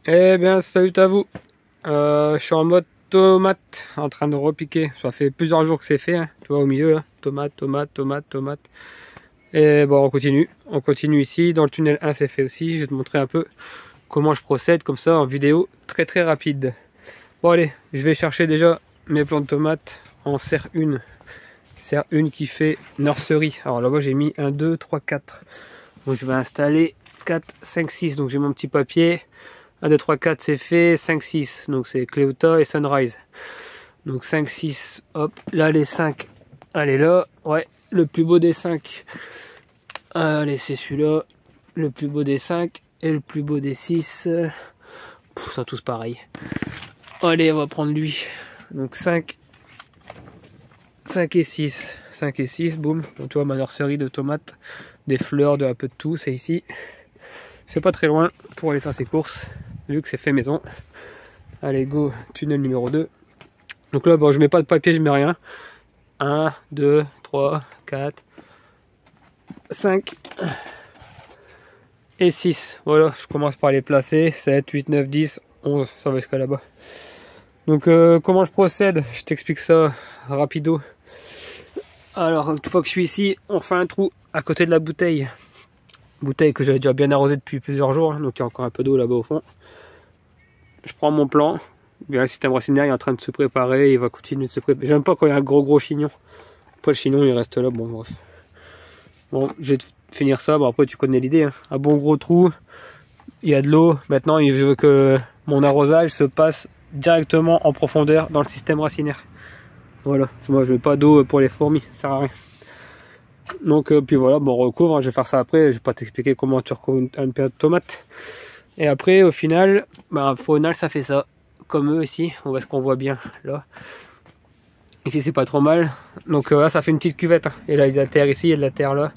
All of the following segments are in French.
Eh bien, salut à vous. Je suis en mode tomate, en train de repiquer. Ça fait plusieurs jours que c'est fait, hein. Tu vois au milieu, là. Tomate, tomate, tomate, tomate. Et bon, on continue ici. Dans le tunnel 1, c'est fait aussi. Je vais te montrer un peu comment je procède comme ça en vidéo très rapide. Bon, allez, je vais chercher déjà mes plants de tomates en serre 1. Serre 1 qui fait nursery. Alors là-bas, j'ai mis 1, 2, 3, 4. Donc je vais installer 4, 5, 6. Donc j'ai mon petit papier. 1, 2, 3, 4 c'est fait, 5, 6, donc c'est Cléota et Sunrise. Donc 5, 6, hop, là les 5, allez là, ouais, le plus beau des 5. Allez, c'est celui-là, le plus beau des 5 et le plus beau des 6. Ils sont tous pareils. Allez, on va prendre lui. Donc 5, 5 et 6, 5 et 6, boum. Donc tu vois ma nurserie de tomates, des fleurs, de un peu de tout, c'est ici. C'est pas très loin pour aller faire ses courses, vu que c'est fait maison. Allez, go, tunnel numéro 2. Donc là, bon, je mets pas de papier, je mets rien. 1, 2, 3, 4, 5 et 6. Voilà, je commence par les placer. 7, 8, 9, 10, 11, ça va jusqu'à là-bas. Donc, comment je procède? Je t'explique ça rapido. Alors, une fois que je suis ici, on fait un trou à côté de la bouteille. Bouteille que j'avais déjà bien arrosée depuis plusieurs jours, hein, donc il y a encore un peu d'eau là-bas au fond. Je prends mon plan. Bien, le système racinaire est en train de se préparer, il va continuer de se préparer. J'aime pas quand il y a un gros chignon. Après le chignon il reste là, bon bref. Bon, je vais finir ça, bon après tu connais l'idée, hein. Un bon gros trou, il y a de l'eau. Maintenant il veut que mon arrosage se passe directement en profondeur dans le système racinaire. Voilà, moi je mets pas d'eau pour les fourmis, ça sert à rien. Donc puis voilà, bon on recouvre, hein, je vais faire ça après, je vais pas t'expliquer comment tu recouvres une période de tomate. Et après au final ça fait ça. Comme eux ici, on voit ce qu'on voit bien là. Ici c'est pas trop mal. Donc là ça fait une petite cuvette. Et là il y a de la terre ici, il y a de la terre là.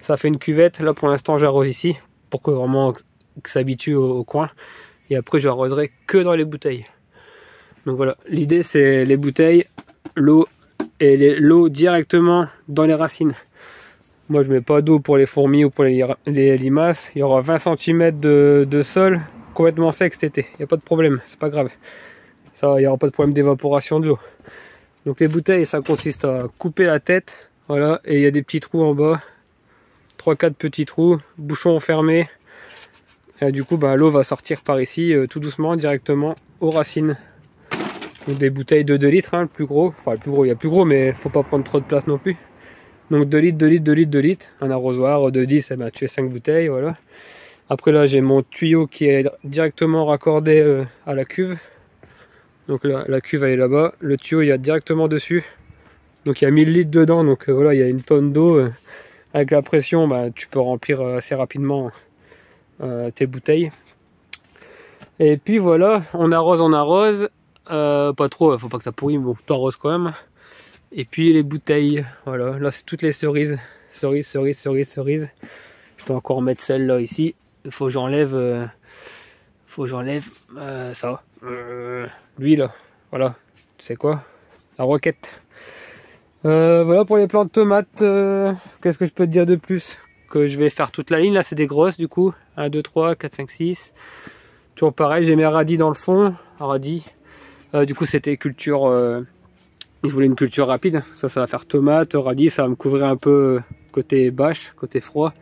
Ça fait une cuvette. Là pour l'instant j'arrose ici. Pour que vraiment que s'habitue au coin. Et après j'arroserai que dans les bouteilles. Donc voilà, l'idée c'est les bouteilles, l'eau et l'eau directement dans les racines. Moi je mets pas d'eau pour les fourmis ou pour les limaces. Il y aura 20 cm de sol complètement sec cet été. Il n'y a pas de problème, c'est pas grave. Ça, il n'y aura pas de problème d'évaporation de l'eau. Donc les bouteilles, ça consiste à couper la tête, voilà, et il y a des petits trous en bas, 3-4 petits trous, bouchon fermé. Et du coup, l'eau va sortir par ici, tout doucement, directement aux racines. Donc des bouteilles de 2 litres, hein, le plus gros. Enfin, le plus gros, il y a plus gros, mais faut pas prendre trop de place non plus. Donc 2 litres, 2 litres, 2 litres, 2 litres. Un arrosoir de 10, tu fais 5 bouteilles, voilà. Après là, j'ai mon tuyau qui est directement raccordé à la cuve. Donc la cuve elle est là-bas, le tuyau il y a directement dessus. Donc il y a 1000 litres dedans, donc voilà, il y a une tonne d'eau. Avec la pression, tu peux remplir assez rapidement tes bouteilles. Et puis voilà, on arrose. Pas trop, faut pas que ça pourrit, mais bon, tu arroses quand même. Et puis les bouteilles, voilà, là c'est toutes les cerises. Cerises. Je dois encore mettre celle-là ici. Il faut que j'enlève ça. Lui là, voilà, tu sais quoi, la roquette. Voilà pour les plants de tomates. Qu'est-ce que je peux te dire de plus? Que je vais faire toute la ligne, là c'est des grosses du coup. 1, 2, 3, 4, 5, 6. Toujours pareil, j'ai mes radis dans le fond. Radis. Du coup c'était culture, je voulais une culture rapide. Ça va faire tomate, radis, ça va me couvrir un peu côté bâche, côté froid.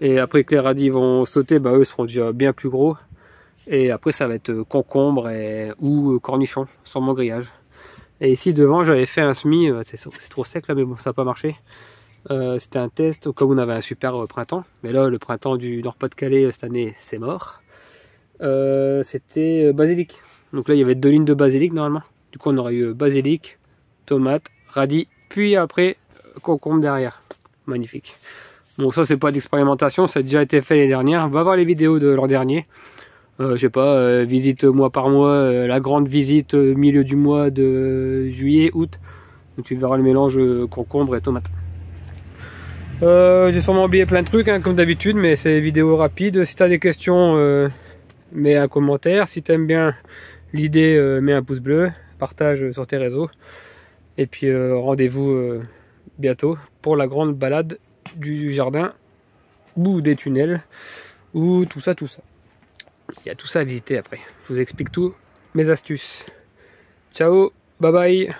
Et après que les radis vont sauter, eux seront déjà bien plus gros. Et après ça va être concombre ou cornichon sur mon grillage. Et ici devant j'avais fait un semis, c'est trop sec là mais bon ça n'a pas marché. C'était un test au cas où on avait un super printemps. Mais là le printemps du Nord-Pas-de-Calais cette année c'est mort. C'était basilic. Donc là il y avait 2 lignes de basilic normalement. Du coup on aurait eu basilic, tomate, radis, puis après concombre derrière. Magnifique. Bon ça c'est pas d'expérimentation, ça a déjà été fait l'année dernière. Va voir les vidéos de l'an dernier. Je sais pas, visite mois par mois, la grande visite milieu du mois de juillet, août. Donc tu verras le mélange concombre et tomate. J'ai sûrement oublié plein de trucs hein, comme d'habitude, mais c'est des vidéos rapides. Si tu as des questions, mets un commentaire. Si tu aimes bien l'idée, mets un pouce bleu, partage sur tes réseaux. Et puis rendez-vous bientôt pour la grande balade du jardin ou des tunnels ou tout ça. Il y a tout ça à visiter après. Je vous explique tout, mes astuces. Ciao, bye bye.